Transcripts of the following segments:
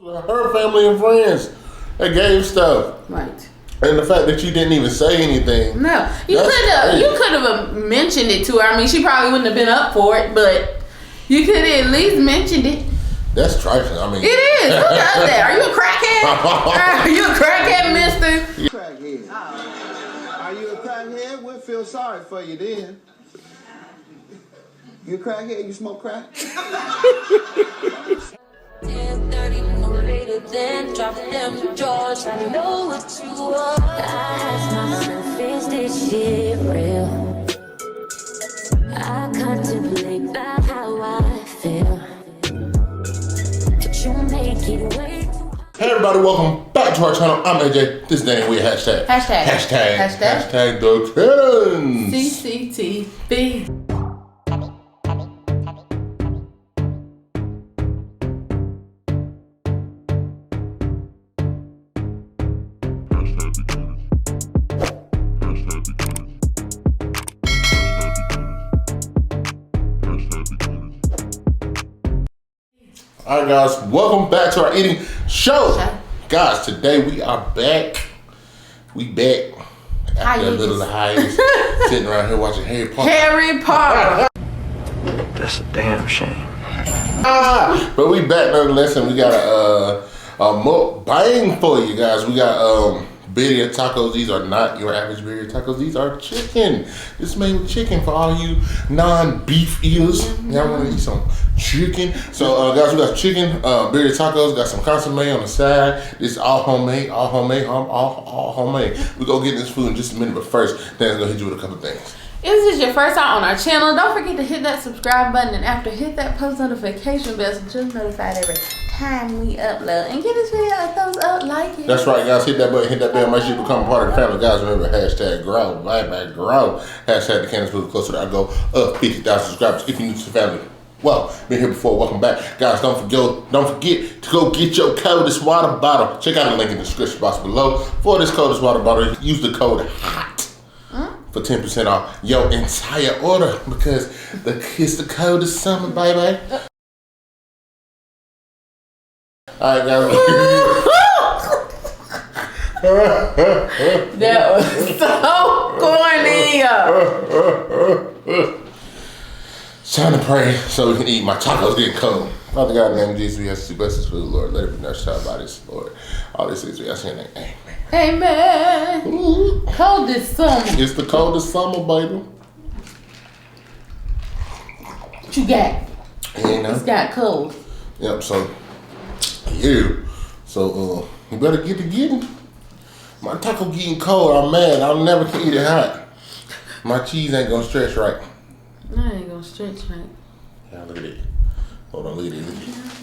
Her family and friends, they gave stuff. Right. And the fact that you didn't even say anything. No, you could have mentioned it to her. I mean, she probably wouldn't have been up for it, but you could have at least mentioned it. That's trifling. I mean, it is. Who does that? Are you a crackhead? Are you a crackhead, mister? Crackhead. Are you a crackhead? We'll feel sorry for you then. You a crackhead? You smoke crack? 10:30 more later than drop them drawers. I know what you are. I ask myself, is this shit real? I contemplate about how I feel. Could you make it wait? Hey everybody, welcome back to our channel. I'm AJ. This is Danny. We hashtag the Cannons. CCTV. Alright guys, welcome back to our eating show. Guys, today we are back. We back after a little hiatus. Sitting around here watching Harry Potter. Harry Potter. That's a damn shame. But we back nonetheless, and we got a mukbang for you guys. We got birria tacos. These are not your average birria tacos. These are chicken. This is made with chicken for all you non-beef eaters. Y'all want to eat some chicken? So guys, we got chicken birria tacos. Got some consomme on the side. This is all homemade. All homemade. We gonna get this food in just a minute, but first, Dan's gonna hit you with a couple things. If this is your first time on our channel, don't forget to hit that subscribe button, and after hit that post notification bell so you'll be notified every time we upload. And give this video a thumbs up, like it. That's right, guys. Hit that button, hit that bell. Make sure you become a part of the family. Guys, remember, hashtag grow, grow. Hashtag the Cannons move closer to our goal of 50,000 subscribers. If you're new to the family, well, been here before, welcome back. Guys, don't forget to go get your coldest water bottle. Check out the link in the description box below. For this coldest water bottle, use the code HOT. For 10% off your entire order, because it's the coldest summer, baby. Alright, guys. That was so corny. It's time to pray so we can eat. My tacos getting cold. Father God, in the name of Jesus, we ask you to bless this food, Lord. Let it be nourished our bodies, Lord. All these things we ask in your name. Amen. Amen. Coldest summer. It's the coldest summer, baby. What you got? You know? It's got cold. Yep, so you better get to getting. My taco getting cold, I'm mad. I'll never can eat it hot. My cheese ain't gonna stretch right. No, it ain't gonna stretch right. Yeah, look at it. Hold on, look at it.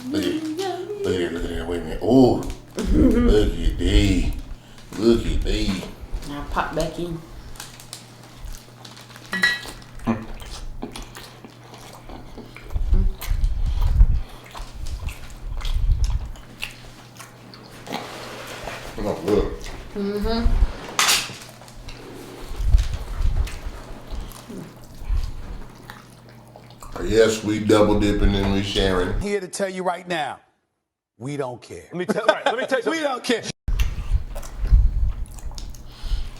Look at it. Wait a minute. Oh, look at thee. Look at thee. Now pop back in. Oh, look. Yes, we double dipping and we sharing. Here to tell you right now, we don't care. Let me tell you. We don't care.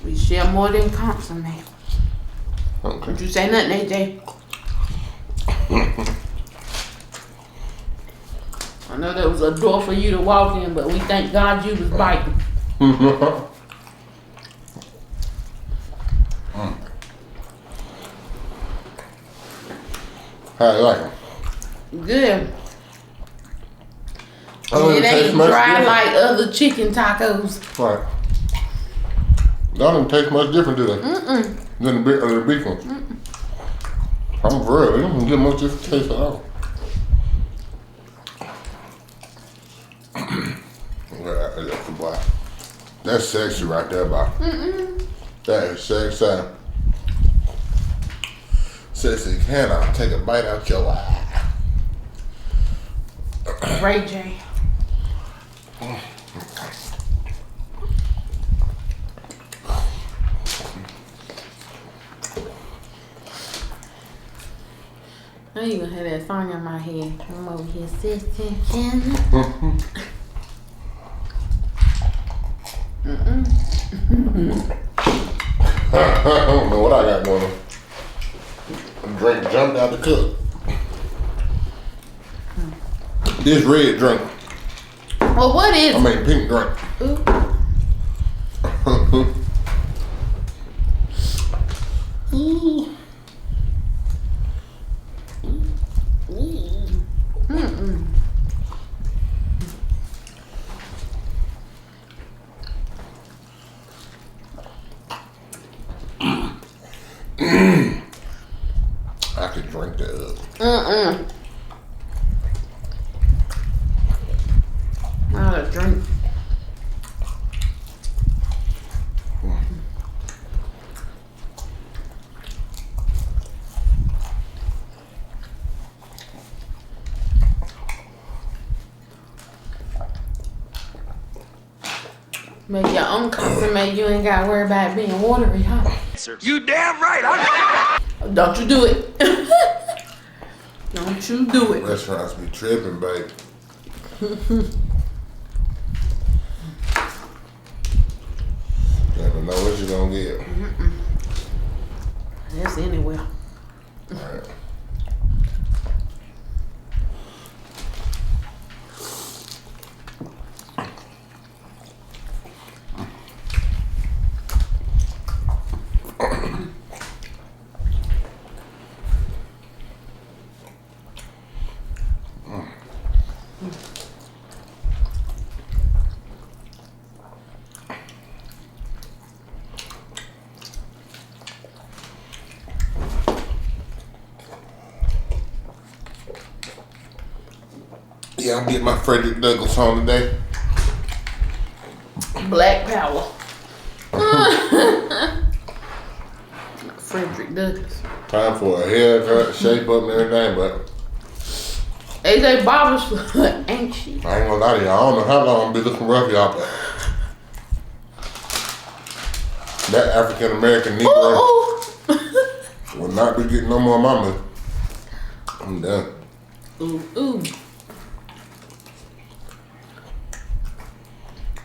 We share more than Consome. Okay. Don't you say nothing, AJ. I know there was a door for you to walk in, but we thank God you was biting. How you like it? Good. Oh, It ain't much dry different. like other chicken tacos. Right. Y'all don't taste much different, do they? Than the beef ones. I'm for real. They don't get much different taste at all. That's sexy right there, boy. That is sexy. Sexy, can I take a bite out your eye? Ray J. I ain't gonna have that song in my head. I'm over here sitting. don't know what I got going on. Drink jumped out the cup. This red drink. Well, what is? I mean pink drink. Ooh. Ooh. I could drink that up. Not a drink. Make your own Consome. You ain't got to worry about it being watery, huh? You damn right. Don't you do it. Don't you do it. Restaurants be tripping, babe. Never know what you gonna get. That's anywhere. Alright. Yeah, I'm getting my Frederick Douglass on today. Black power. Frederick Douglass. Time for a haircut, shape up and everything, but AJ Barber's ain't she? I ain't gonna lie to y'all. I don't know how long I'm gonna be looking rough, y'all, but that African American Negro will not be getting no more mama. I'm done. Ooh, ooh.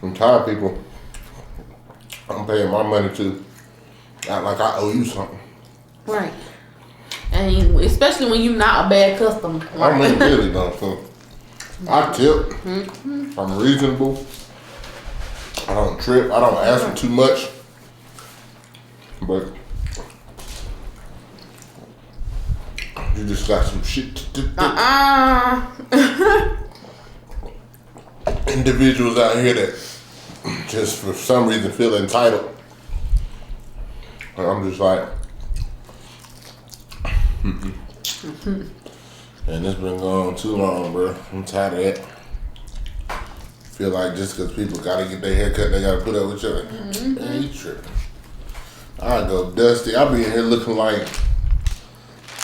I'm tired of people I'm paying my money to act like I owe you something. Right. And especially when you're not a bad customer. I mean, really don't. So I tip. I'm reasonable. I don't trip. I don't ask for too much. But you just got some shit to do. Individuals out here that just for some reason feel entitled. And I'm just like, and it's been going on too long, bro. I'm tired of that. Feel like just because people gotta get their hair cut, they gotta put up with each other. Man, you tripping. I go dusty. I be in here looking like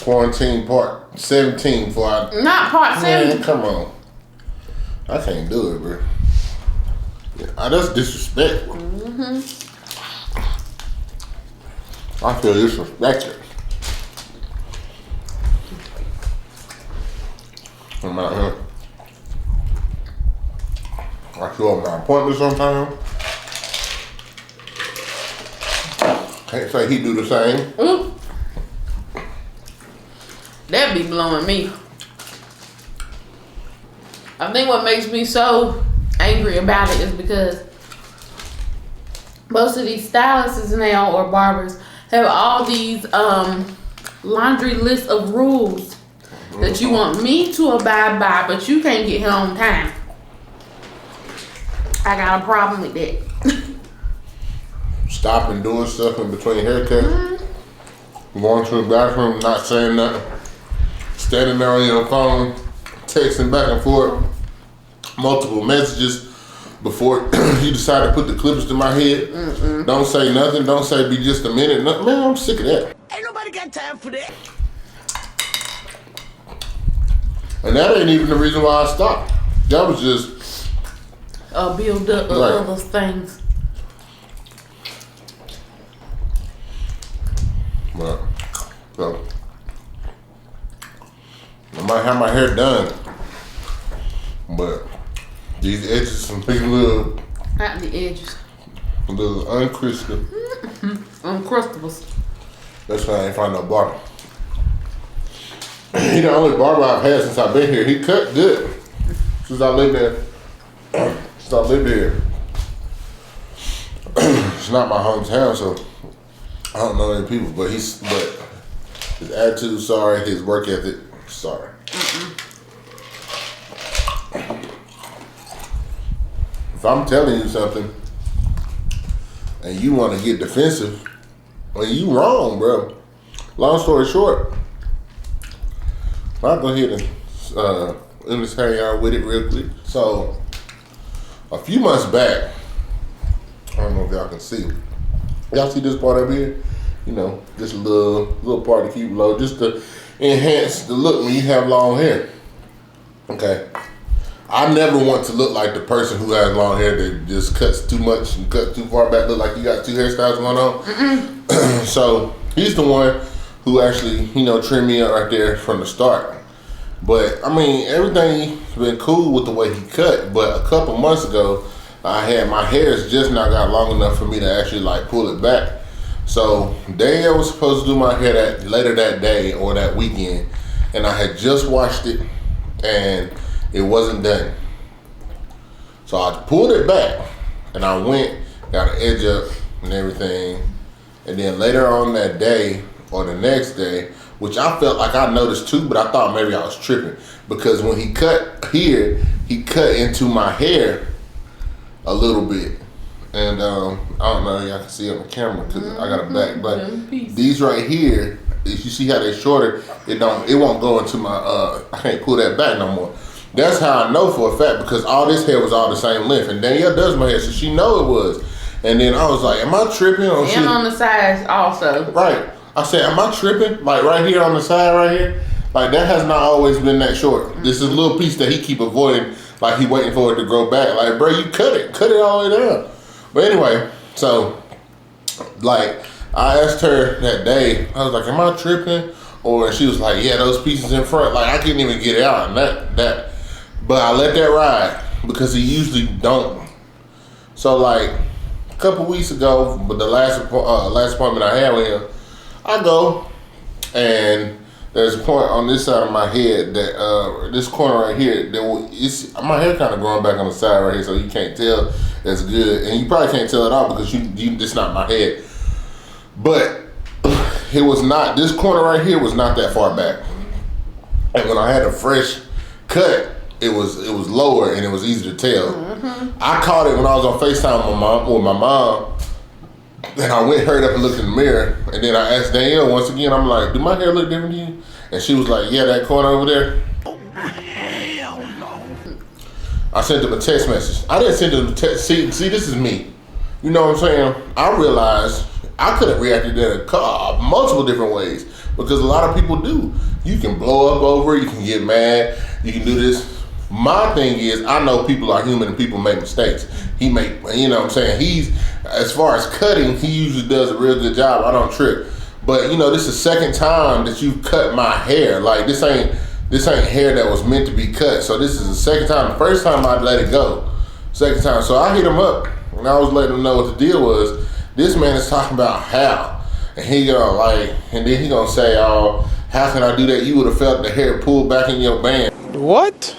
quarantine part 17 before I. Not part 7. Man, come on. I can't do it, bro. Yeah, that's disrespectful. I feel disrespected. I'm out here. I show up my appointment sometimes. Can't say he do the same. That be blowing me. I think what makes me so angry about it is because most of these stylists now or barbers have all these laundry list of rules that you want me to abide by, but you can't get here on time. I got a problem with that. Stopping doing stuff in between haircuts. Going to the bathroom, not saying nothing. Standing there on your phone, texting back and forth. Multiple messages before you decide to put the clippers to my head. Don't say nothing. Don't say be just a minute. No, man, I'm sick of that. Ain't nobody got time for that. And that ain't even the reason why I stopped. That was just A build up of other things. But, so, I might have my hair done, but these edges, some big little, Not the edges. little uncristed. Uncrustables. That's why I ain't find no barber. He the only barber I've had since I've been here. He cut good since I lived there. Since I lived here. It's not my hometown, so I don't know any people. But his attitude, sorry. His work ethic, sorry. If I'm telling you something and you want to get defensive, well, you wrong, bro. Long story short, I'll go ahead and just hang out with it real quick. So, a few months back, I don't know if y'all can see. Y'all see this part up here? You know, just a little part to keep low, just to enhance the look when you have long hair. Okay. I never want to look like the person who has long hair that just cuts too much and cuts too far back, look like you got two hairstyles going on. So he's the one who actually, you know, trimmed me up right there from the start. But I mean, everything's been cool with the way he cut. But a couple months ago, I had my hairs just not got long enough for me to actually like pull it back. So Danielle was supposed to do my hair later that day or that weekend, and I had just washed it and it wasn't done. So I pulled it back and I went, got an edge up and everything. And then later on that day or the next day, which I felt like I noticed too, but I thought maybe I was tripping, because when he cut here, he cut into my hair a little bit. And I don't know, y'all can see it on the camera because I got a back, but these right here, if you see how they're shorter, it won't go into my, I can't pull that back no more. That's how I know for a fact, because all this hair was all the same length, and Danielle does my hair, so she know it was. And then I was like, am I tripping? Or and on the sides also. Right. I said, am I tripping? Like right here on the side right here? Like that has not always been that short. This is a little piece that he keep avoiding, like he waiting for it to grow back. Like, bro, you cut it all the way down. But anyway, so like I asked her that day, I was like, am I tripping? Or she was like, yeah, those pieces in front, like I couldn't even get it out. And that but I let that ride because he usually don't. So like a couple weeks ago, but the last appointment I had with him, I go and there's a point on this side of my head that this corner right here, my hair kind of growing back on the side right here, so you can't tell that's good, and you probably can't tell it all because it's not my head. But it was not, this corner right here was not that far back, and when I had a fresh cut, it was lower and it was easy to tell. I caught it when I was on FaceTime with my mom. And I went, hurried up and looked in the mirror, and then I asked Danielle once again, I'm like, do my hair look different to you? And she was like, yeah, that corner over there. Oh, hell no. I sent them a text message. I didn't send them a text. See, this is me. You know what I'm saying? I realized I could have reacted to that multiple different ways, because a lot of people do. You can blow up over it, you can get mad, you can do this. My thing is, I know people are human and people make mistakes. You know what I'm saying? As far as cutting, he usually does a real good job. I don't trip. But you know, this is the second time that you've cut my hair. Like this ain't hair that was meant to be cut. So this is the second time. The first time I let it go. Second time. So I hit him up and I was letting him know what the deal was. This man is talking about how. And and then he gonna say, oh, how can I do that? You would have felt the hair pulled back in your band. What?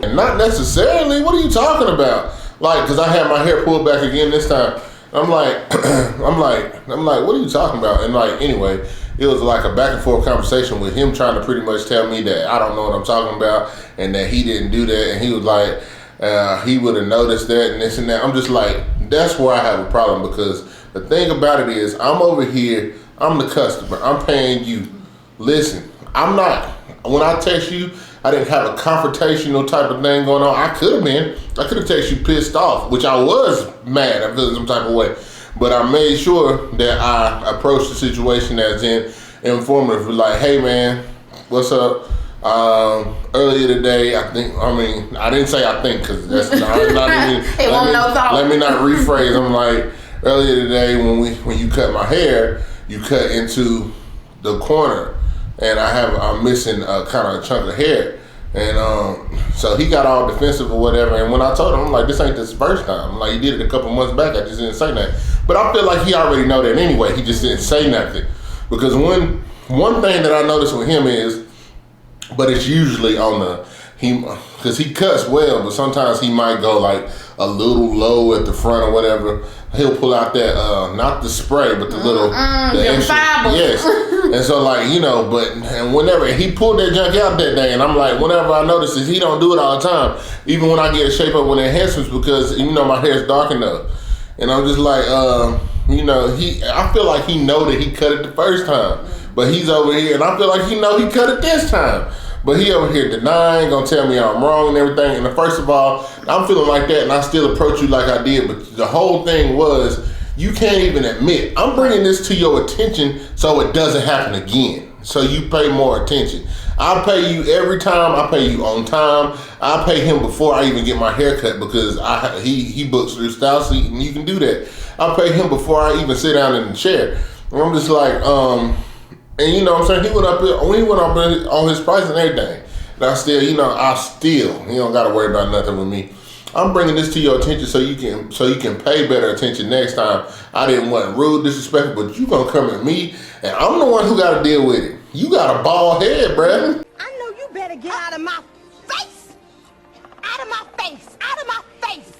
And not necessarily. What are you talking about? Like, because I had my hair pulled back again this time. I'm like, what are you talking about? And like, anyway, it was like a back and forth conversation with him trying to pretty much tell me that I don't know what I'm talking about and that he didn't do that. And he was like, he would have noticed that and this and that. I'm just like, that's where I have a problem, because the thing about it is, I'm over here, I'm the customer, I'm paying you. Listen, I'm not, when I text you, I didn't have a confrontational type of thing going on. I could have texted you pissed off, which I was mad. I felt some type of way. But I made sure that I approached the situation as informative. Like, hey man, what's up? Earlier today, I didn't say I think, because that's not even, let me not rephrase. I'm like, earlier today when you cut my hair, you cut into the corner, and I'm missing a kind of a chunk of hair. And so he got all defensive or whatever. And when I told him, I'm like, this ain't this first time. I'm like, he did it a couple months back. I just didn't say nothing. But I feel like he already know that anyway. He just didn't say nothing. Because one thing that I noticed with him is, but it's usually on the, because he cuts well, but sometimes he might go like a little low at the front or whatever. He'll pull out that, not the spray, but the little, the extra, yes. And so like, you know, and whenever, he pulled that junk out that day, and I'm like, whenever I notice this, he don't do it all the time. Even when I get a shape up with enhancements, because, you know, my hair's dark enough. And I'm just like, you know, I feel like he know that he cut it the first time, but he's over here, and I feel like he know he cut it this time. But he over here denying, gonna tell me I'm wrong and everything. And first of all, I'm feeling like that, and I still approach you like I did. But the whole thing was, you can't even admit. I'm bringing this to your attention so it doesn't happen again. So you pay more attention. I pay you every time. I pay you on time. I pay him before I even get my hair cut, because he books through Style Seat, and you can do that. I pay him before I even sit down in the chair. And I'm just like, and you know what I'm saying, he went up on his price and everything. And I still, you don't gotta worry about nothing with me. I'm bringing this to your attention so you can pay better attention next time. I didn't want rude, disrespectful, but you gonna come at me, and I'm the one who gotta deal with it. You got a bald head, bruh. I know you better get out of my face. Out of my face. Out of my face.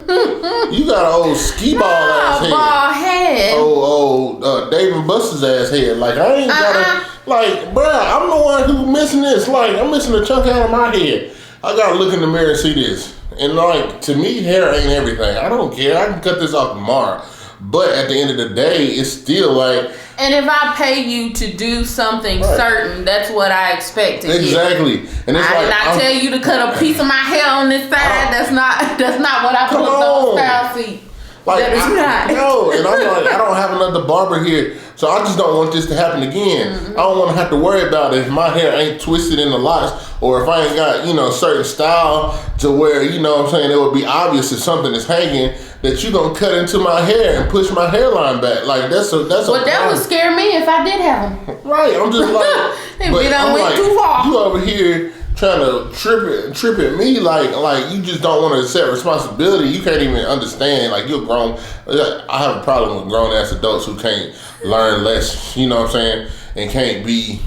You got an old skee ball ass head. Bald head. Old Dave and Buster's ass head. Like, I ain't gotta, like, bruh, I'm the one who missing this. Like, I'm missing a chunk out of my head. I gotta look in the mirror and see this. And like, to me, hair ain't everything. I don't care. I can cut this off tomorrow. But at the end of the day, it's still like. And if I pay you to do something certain, that's what I expect to exactly. get. And it's I did not tell you to cut a piece of my hair on this side. That's not what I put on Style Seat. Like, that is not. No, and I'm like, I don't have another barber here, so I just don't want this to happen again. I don't want to have to worry about it if my hair ain't twisted in the lots, or if I ain't got, you know, certain style to where, you know what I'm saying, it would be obvious if something is hanging that you gonna cut into my hair and push my hairline back. Like, that's a Well, that would scare me if I did have them. Right, I'm just like, but I'm went too far. You over here trying to trip at me like you just don't want to accept responsibility. You can't even understand. Like, you're grown. I have a problem with grown ass adults who can't learn less. You know what I'm saying? And can't be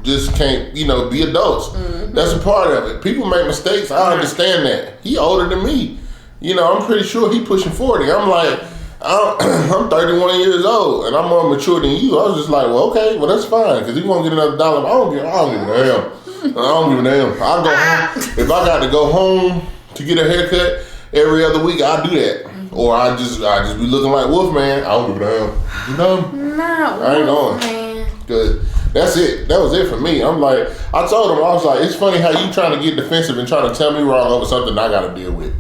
adults. That's a part of it. People make mistakes. I understand that. He older than me. You know, I'm pretty sure he pushing 40. I'm like, I'm 31 years old, and I'm more mature than you. I was just like, well, okay, well, that's fine, because he won't get another dollar. I don't give a damn. I don't give a damn. I go home. If I got to go home to get a haircut every other week, I do that. Or I just be looking like Wolfman. I don't give a damn. You know? No, I ain't going. Cause that's it. That was it for me. I'm like, I told him, I was like, it's funny how you trying to get defensive and trying to tell me wrong over something I got to deal with.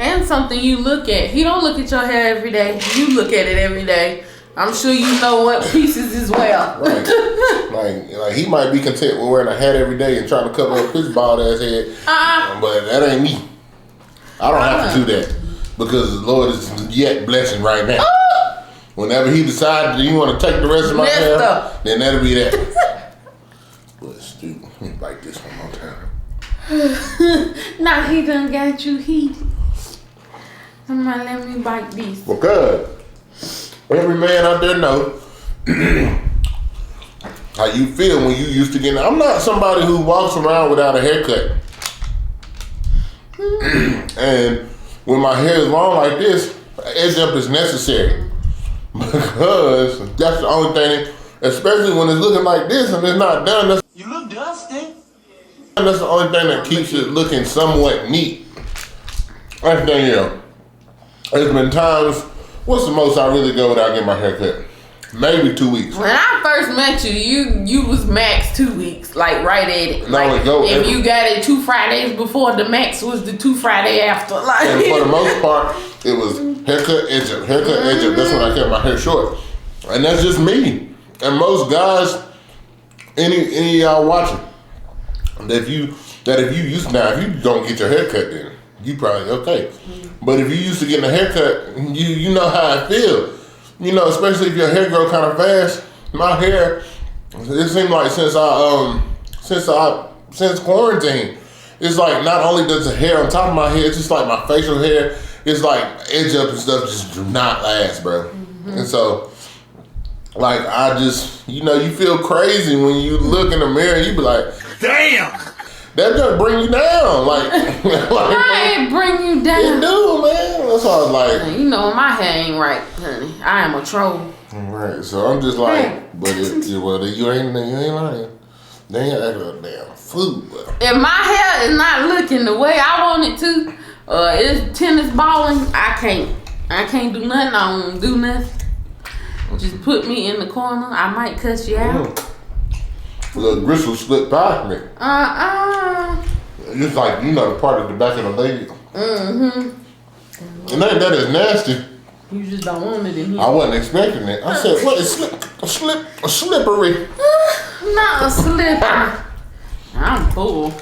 And something you look at. He don't look at your hair every day. You look at it every day. I'm sure you know what pieces as well. Right. Like he might be content with wearing a hat every day and trying to cover up his bald ass head. But that ain't me. I don't have to do that, because the Lord is yet blessing right now. Whenever he decides that he want to take the rest of my hair, then that'll be that. But dude, let me bite this one more time. Now he done got you heated. Somebody let me bite this. Because every man out there know how you feel when you used to get. I'm not somebody who walks around without a haircut. And when my hair is long like this, edge up is necessary. Because that's the only thing, especially when it's looking like this and it's not done. You look dusty. That's the only thing that keeps it looking somewhat neat. Everything else. There's been times, what's the most I really go without getting my hair cut? Maybe 2 weeks. When I first met you, you was max 2 weeks, like right at it. Like, if you got it 2 Fridays before, the max was the 2 Friday after. Like, and for the most part, it was haircut, edge up, haircut, edge up. That's when I kept my hair short. And that's just me. And most guys, any of y'all watching, if you don't get your hair cut, then you probably okay. But if you used to getting a haircut, you know how I feel. You know, especially if your hair grow kind of fast. My hair, it seemed like since since quarantine. It's like not only does the hair on top of my head, it's just like my facial hair. It's like edge up and stuff just do not last, bro. And so, like I just, you feel crazy when you look in the mirror and you be like, damn, that gonna bring you down. Like Why it bring you down? It do, man. That's why I was like, my hair ain't right, honey. I am a troll. Right. So I'm just like, but you ain't lying. They ain't acting like damn food. Bro. If my hair is not looking the way I want it to, it's tennis balling, I can't do nothing. I don't do nothing. Just put me in the corner. I might cuss you out. The gristle slipped past me. It's like, the part of the back of the leg. And that is nasty. You just don't want it in here. I wasn't expecting it. I said, what is slippery? Not a slippery. I'm full.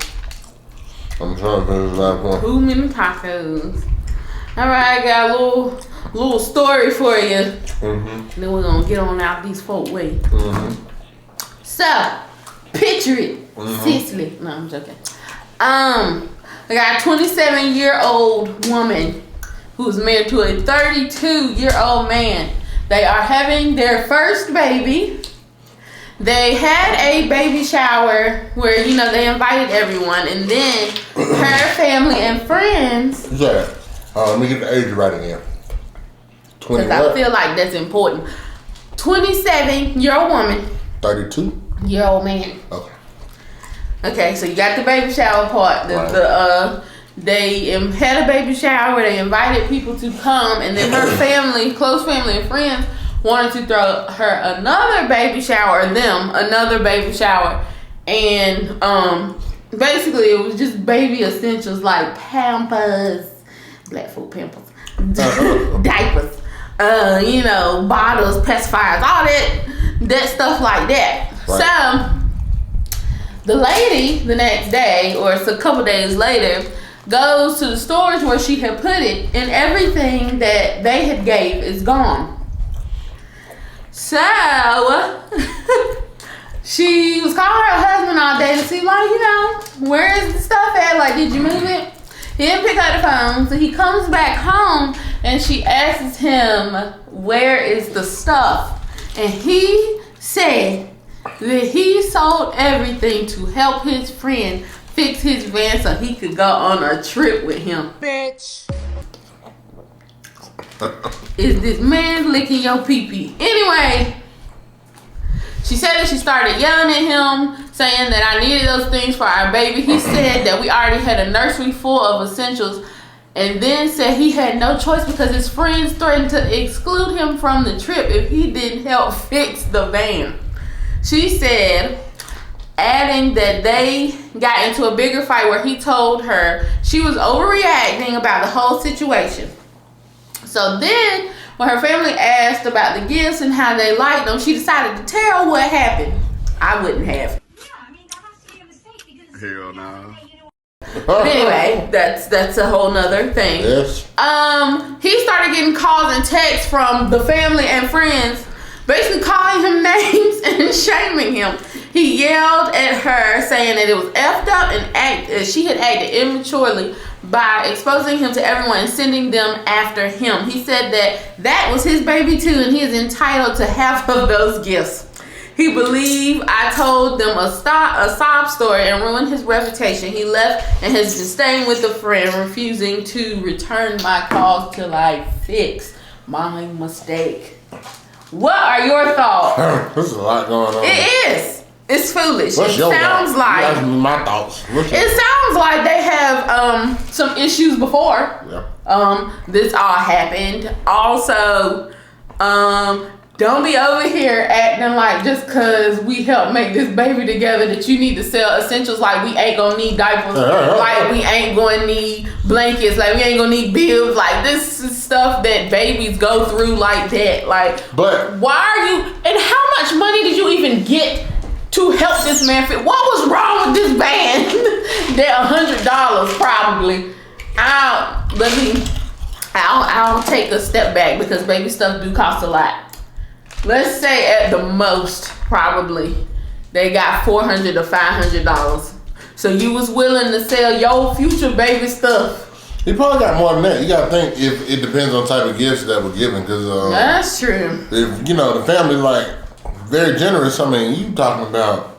I'm trying to finish the last one. Too many tacos. All right, I got a little story for you. Then we're gonna get on out these folk way. So, picture it, Cicely. No, I'm joking. I got a 27-year-old woman who's married to a 32-year-old man. They are having their first baby. They had a baby shower where, they invited everyone. And then her family and friends. Yeah. Let me get the age right again. Because I feel like that's important. 27-year-old woman. 32-year-old man. Okay. Okay, so you got the baby shower part. They had a baby shower. They invited people to come, and then her family, close family and friends, wanted to throw her another baby shower, and basically it was just baby essentials like Pampers, black food Pampers, diapers, bottles, pacifiers, all that stuff like that. Right. So the lady the next day, or it's a couple days later, goes to the storage where she had put it, and everything that they had gave is gone. So she was calling her husband all day to see, where is the stuff at? Like, did you move it? He didn't pick up the phone, so he comes back home and she asks him, where is the stuff? And he said that he sold everything to help his friend fix his van so he could go on a trip with him. Bitch. Is this man licking your pee-pee? Anyway, she said that she started yelling at him, saying that I needed those things for our baby. He said that we already had a nursery full of essentials, and then said he had no choice because his friends threatened to exclude him from the trip if he didn't help fix the van. She said, adding that they got into a bigger fight where he told her she was overreacting about the whole situation. So then, when her family asked about the gifts and how they liked them, she decided to tell what happened. I wouldn't have. Hell no. But anyway, that's a whole nother thing. Yes. He started getting calls and texts from the family and friends, basically calling him names and shaming him. He yelled at her, saying that it was effed up and she had acted immaturely by exposing him to everyone and sending them after him. He said that was his baby too, and he is entitled to half of those gifts. He believed I told them a sob story and ruined his reputation. He left and has been staying with a friend, refusing to return my calls till I fix my mistake. What are your thoughts? There's a lot going on. It is. It's foolish. What's it sounds like my thoughts. It sounds like they have some issues before. Yeah. This all happened. Also, don't be over here acting like just cause we helped make this baby together that you need to sell essentials, like we ain't gonna need diapers, like we ain't gonna need blankets, like we ain't gonna need bills. Like this is stuff that babies go through like that. Like, but why are you, and how much money did you even get to help this man fit? What was wrong with this van? That $100 probably. I'll take a step back because baby stuff do cost a lot. Let's say at the most probably they got $400 to $500. So you was willing to sell your future baby stuff. He probably got more than that. You gotta think if it depends on the type of gifts that were given, because that's true. If the family like very generous, I mean, you talking about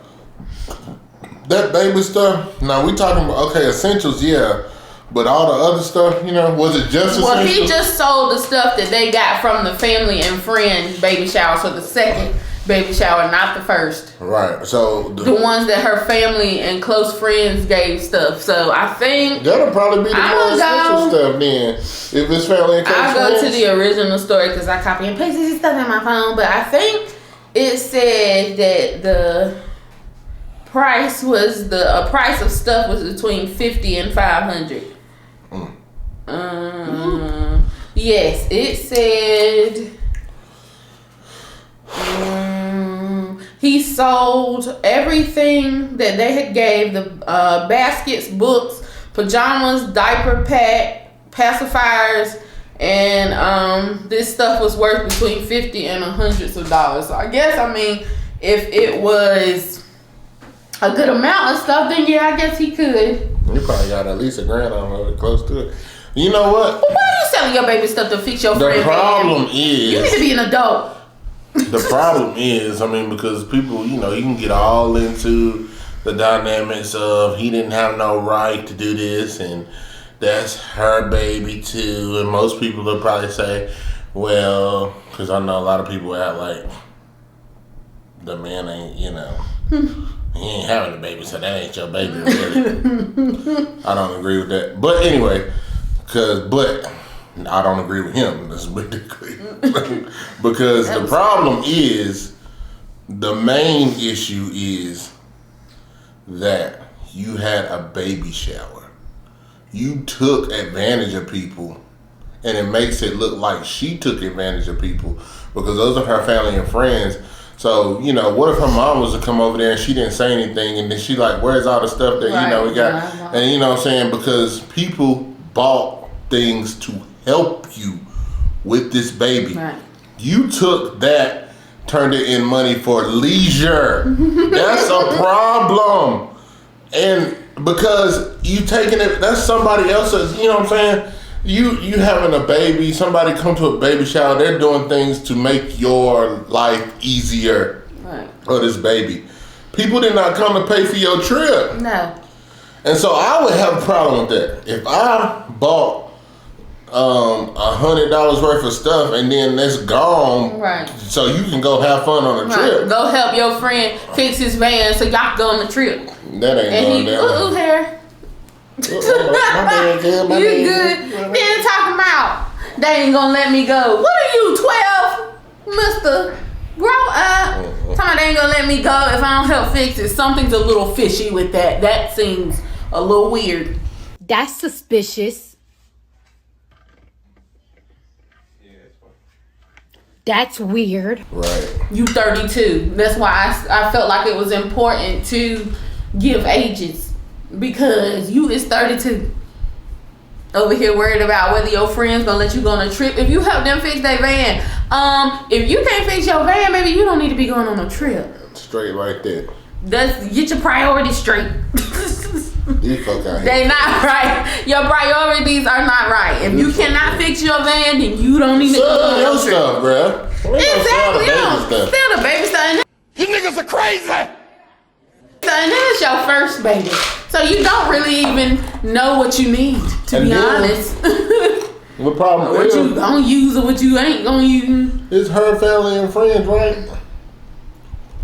that baby stuff. Now we talking about essentials, yeah, but all the other stuff, was it just essentials? Well, he just sold the stuff that they got from the family and friend baby shower, so the second baby shower, not the first. Right. So the ones that her family and close friends gave stuff. So I think that'll probably be the more essential stuff then. If it's family and close friends. I'll go to the original story because I copy and pasted this stuff in my phone. But I think it said that the price was a price of stuff was between $50 and $500. Yes, it said. He sold everything that they had gave, the baskets, books, pajamas, diaper pack, pacifiers, and this stuff was worth between $50 and $100s. So I guess, if it was a good amount of stuff, then yeah, I guess he could. You probably got at least $1,000 on it, close to it. You know what? But why are you selling your baby stuff to fix your friend? The problem is you need to be an adult. The problem is, because people, you can get all into the dynamics of he didn't have no right to do this and that's her baby too. And most people will probably say, well, because I know a lot of people act like the man ain't, he ain't having a baby, so that ain't your baby really. I don't agree with that. But anyway, but I don't agree with him. That's what I agree. Because the problem is, the main issue is that you had a baby shower. You took advantage of people, and it makes it look like she took advantage of people because those are her family and friends. So, what if her mom was to come over there and she didn't say anything, and then she like, where's all the stuff that, we got? And you know what I'm saying? Because people bought things to help you with this baby. Right. You took that, turned it in money for leisure. That's a problem. And because you taking it, that's somebody else's, you know what I'm saying? You having a baby, somebody come to a baby shower, they're doing things to make your life easier. Right. For this baby. People did not come to pay for your trip. No. And so I would have a problem with that. If I bought $100 worth of stuff and then that's gone, right? So you can go have fun on a trip. Go help your friend fix his van so y'all can go on the trip. That ain't going down. Hair. You good? Then talking about they ain't gonna let me go. What are you, 12, Mister? Grow up. Talking about they ain't gonna let me go if I don't help fix it. Something's a little fishy with that. That seems a little weird. That's suspicious. That's weird. Right. You 32. That's why I felt like it was important to give ages. Because you is 32. Over here worried about whether your friends gonna let you go on a trip. If you help them fix their van. If you can't fix your van, maybe you don't need to be going on a trip. Straight right there. Get your priorities straight. These folks out here. They not right. Your priorities are not right. If you cannot fix your van, then you don't need to go on your trip. Stuff, bro. Exactly. Still the baby stuff. You niggas are crazy. And that's your first baby. So you don't really even know what you need, to be honest. The problem what you gonna use or what you ain't gonna use. It's her family and friends, right?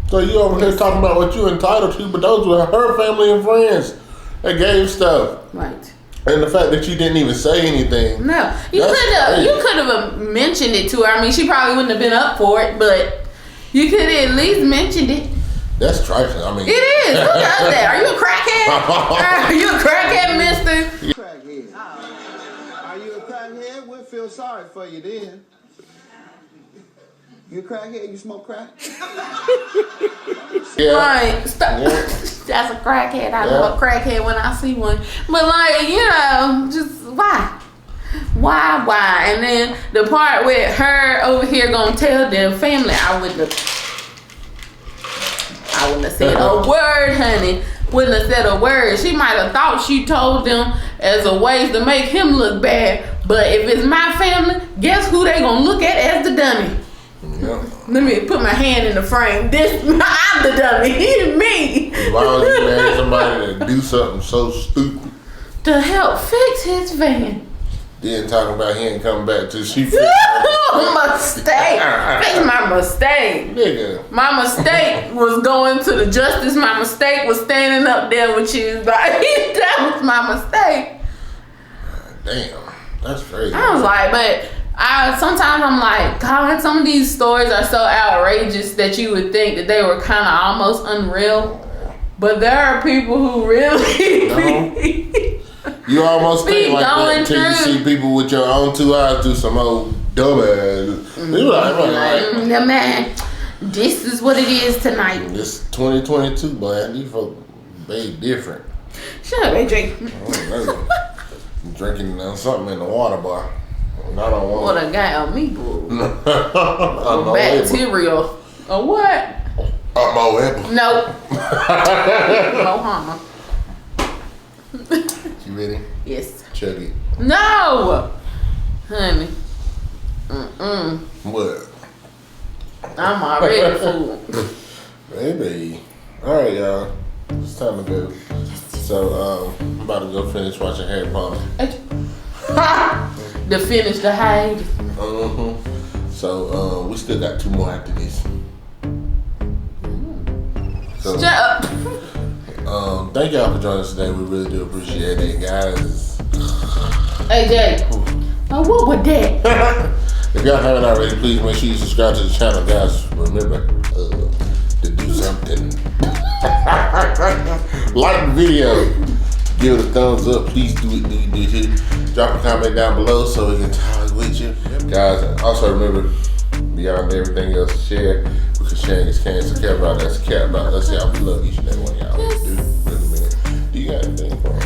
So you over here talking about what you entitled to, but those were her family and friends that gave stuff. Right. And the fact that you didn't even say anything. No. You could have mentioned it to her. I mean, she probably wouldn't have been up for it, but you could have at least mentioned it. That's trifling. I mean, it is. Who does that? Are you a crackhead? Are you a crackhead, mister? Crackhead. Are you a crackhead? We'll feel sorry for you then. You a crackhead? You smoke crack? Yeah. Right. Stop. Yeah. That's a crackhead. I love a crackhead when I see one. But just why? Why? And then the part with her over here gonna tell them family, I I wouldn't have said a word, honey. Wouldn't have said a word. She might have thought she told them as a way to make him look bad. But if it's my family, guess who they gonna look at as the dummy? Yeah. Let me put my hand in the frame. I'm the dummy. He's me. Why would you marry somebody to do something so stupid? To help fix his van. Then talking about he ain't coming back till she fix Mistake. Fix my mistake. Nigga. My mistake was going to the justice. My mistake was standing up there with you. Like, that was my mistake. Damn. That's crazy. I was like, but sometimes I'm like, God, some of these stories are so outrageous that you would think that they were kind of almost unreal. But there are people who really You almost think like that going until you through. see people with your own two eyes do some old dumbass. You like, Yeah, man, this is what it is tonight. It's 2022, boy. These folks, they different. Shut up, AJ. I don't know. I'm drinking something in the water bar. Not on water. What a guy on me, boo. No Bacterial. Or what? Mo Apple. Nope. No harm. You ready? Yes. Chug it. No! Honey. What? I'm already full. Baby. Alright, y'all. It's time to go. So, I'm about to go finish watching Harry Potter. To finish the hide. So, we still got 2 more after this. So, Shut up. thank y'all for joining us today. We really do appreciate it, guys. AJ. What was that? If y'all haven't already, please make sure you subscribe to the channel, guys. Remember to do something. Like the video. Give it a thumbs up. Please do it. Drop a comment down below so we can talk with you. Guys, also remember, beyond everything else, share. Because sharing is caring. So care about us. Care about us. Y'all, we love each and every one of y'all. Do. Really, man. Do you got anything for us?